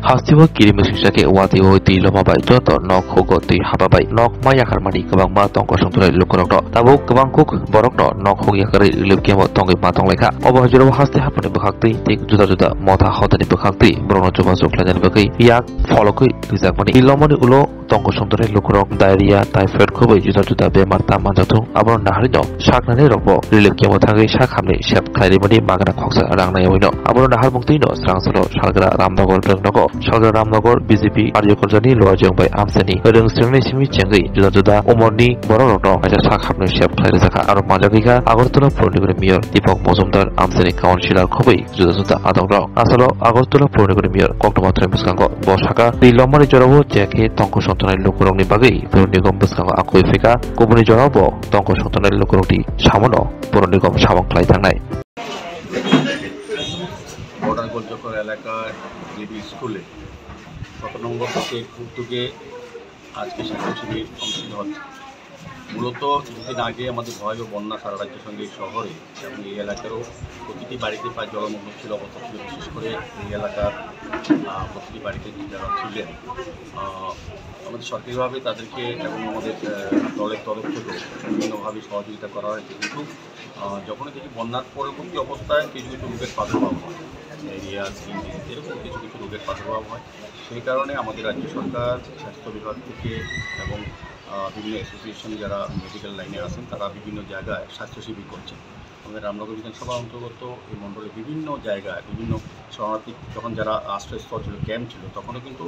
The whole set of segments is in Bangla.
Hasiwa kirim sisake wati oti lomabai joto nok hogo tui hababai nok mayakharmani kwbangma tongko sungtulai lukurokno tabuk kwbangkuk borokno nok hogyakhari lipkemo tongi matong lekha obo hajuro haste hapani bukhaktui tik juda juda motha hotani bukhaktui borokno jogajog khlainani bagui yak folokui rijakmani ilomoni ulo tongko sungtulai lukurok diarrhea typhoid khobui juda juda bemar tamanjathung abor naharino saknani rokbo lipkemo thangui sakhamni sep khlainimani magana khoksa rangnayawino abor nahar muktuino srangsalo salgra ramnagor brengnogo Salgra Ramnagor BJP Aryokorjani Loajong by Amsani Reungstirni Simi Chengai Juda Juda Umorni Borokno Aja Sakhapni Shep Khlairjaka Aro Majagika Agartala Purnigori Mayor Deepak Mojumdar Amsani Councilor Khobai Juda Juda Adongro Asalo Agartala Purnigori Mayor Koktomatra Biskango Bosaka Dilomani Jorabo Jeke Tongko Sontonai Lukurongni Bagai Purnigom Biskango Akoi Fika Kubuni Jorabo Tongko Sontonai Lukurongni Samono Purnigom Samong Khlai Thangnai border গোলচক্কর এলাকার জিবি স্কুলে ১৭ নম্বর থেকে উদ্যোগে আজকে স্বাস্থ্য শিবির অনুষ্ঠিত হচ্ছে। মূলত কিছুদিন আগে আমাদের ভয়াবহ বন্যা সারা রাজ্যের সঙ্গে শহরে এবং এই এলাকারও প্রতিটি বাড়িতে প্রায় জলমগ্ন ছিল অবস্থা ছিল। বিশেষ করে এই এলাকার প্রতিটি বাড়িতে যারা ছিলেন আমাদের সরকারিভাবে তাদেরকে এবং আমাদের দলের তরফ থেকেও বিভিন্নভাবে সহযোগিতা করা হয়েছে। কিন্তু যখনই দেখি বন্যার পরবর্তী অবস্থায় কিছু কিছু রোগের প্রাদুর্ভাব হয়, ডায়রিয়া, স্কিন ডিজিজ এরকম কিছু কিছু রোগের প্রাদুর্ভাব হয়। সেই কারণে আমাদের রাজ্য সরকার স্বাস্থ্য বিভাগ থেকে এবং বিভিন্ন অ্যাসোসিয়েশন যারা মেডিকেল লাইনে আছেন তারা বিভিন্ন জায়গায় স্বাস্থ্য শিবির করছেন। আমাদের রামনগর বিধানসভা অন্তর্গত এই মণ্ডলে বিভিন্ন জায়গায় বিভিন্ন শরণার্থী যখন যারা আশ্রয়স্থল ছিল, ক্যাম্প ছিল, তখনও কিন্তু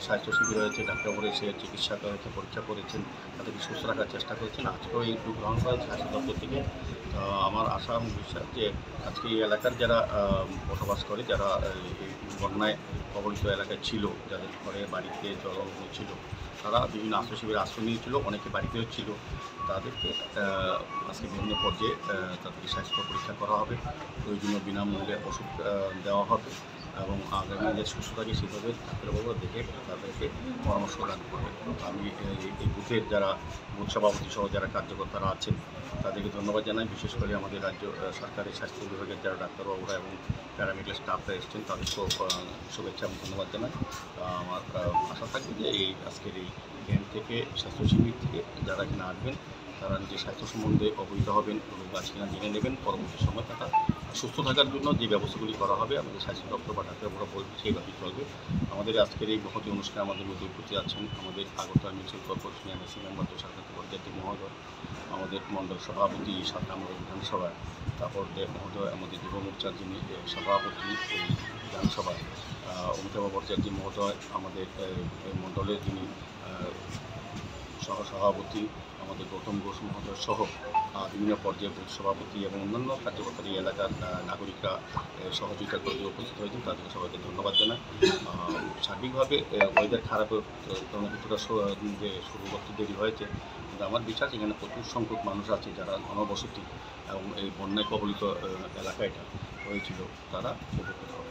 স্বাস্থ্য শিবির হয়েছে। ডাক্তারবাবু এসে চিকিৎসা করেছে, পরীক্ষা করেছেন, তাদেরকে সুস্থ রাখার চেষ্টা করেছেন। আজকেও এই উদ্যোগ গ্রহণ করা হয়েছে স্বাস্থ্য দপ্তর থেকে। আমার আশা এবং বিশ্বাস যে আজকে এই এলাকার যারা বসবাস করে, যারা এই বন্যায় কবলিত এলাকায় ছিল, যাদের ঘরে বাড়িতে জলমগ্ন ছিল, তারা বিভিন্ন আশ্রয় শিবিরে আশ্রয় নিয়েছিল, অনেকে বাড়িতেও ছিল। তাদেরকে আজকে বিভিন্ন পর্যায়ে তাদেরকে স্বাস্থ্য পরীক্ষা করা হবে, প্রয়োজনীয় বিনামূল্যে ওষুধ দেওয়া হবে এবং আগামী যে সুস্থ থাকে সেভাবে ডাক্তারবাবু দেখে তাদেরকে পরামর্শ দান করবে। আমি এই বুথের যারা বুথ সভাপতি সহ যারা কার্যকর্তারা আছেন তাদেরকে ধন্যবাদ জানাই। বিশেষ করে আমাদের রাজ্য সরকারের স্বাস্থ্য বিভাগের যারা ডাক্তারবাবুরা এবং প্যারামেডিক্যাল স্টাফরা এসছেন তাদেরকেও শুভেচ্ছা এবং ধন্যবাদ জানাই। আমার আশা থাকবে যে এই আজকের এই ক্যাম্প থেকে স্বাস্থ্য শিবির থেকে যারা এখানে আসবেন তারা নিজের স্বাস্থ্য সম্বন্ধে অবহিত হবেন, রোগ আছে কিনা জেনে নেবেন। পরবর্তী সময় তারা সুস্থ থাকার জন্য যে ব্যবস্থাগুলি করা হবে আমাদের স্বাস্থ্য দপ্তর বা ডাক্তারবাবুরা বলবে সেইভাবেই চলবে। আমাদের আজকের এই মহতি অনুষ্ঠানে আমাদের মধ্যে উপস্থিত আছেন আমাদের Agartala municipal corporation MAC member Tusharkanta Bhattacharya মহোদয়, আমাদের মণ্ডল সভাপতি ৭ নম্বর বিধানসভায়, তারপর মহোদয় আমাদের যুব মোর্চার যিনি সভাপতি এই বিধানসভায়, অমিতাভ ভট্টাচার্য মহোদয় আমাদের মণ্ডলের যিনি সহসভাপতি, আমাদের গৌতম ঘোষ মহোদয় সহ বিভিন্ন পর্যায়ে বুথ সভাপতি এবং অন্যান্য কার্যকর্তা এই এলাকার নাগরিকরা সহযোগিতা করে উপস্থিত হয়েছেন, তাদেরকে সবাইকে ধন্যবাদ জানাই। সার্বিকভাবে ওয়েদার খারাপের কারণে কিছুটা যে শুরু করতে দেরি হয়েছে, কিন্তু আমার বিশ্বাস এখানে প্রচুর সংখ্যক মানুষ আছে যারা ঘনবসতি এবং এই বন্যায় কবলিত এলাকা এটা হয়েছিল, তারা উপকৃত হবে।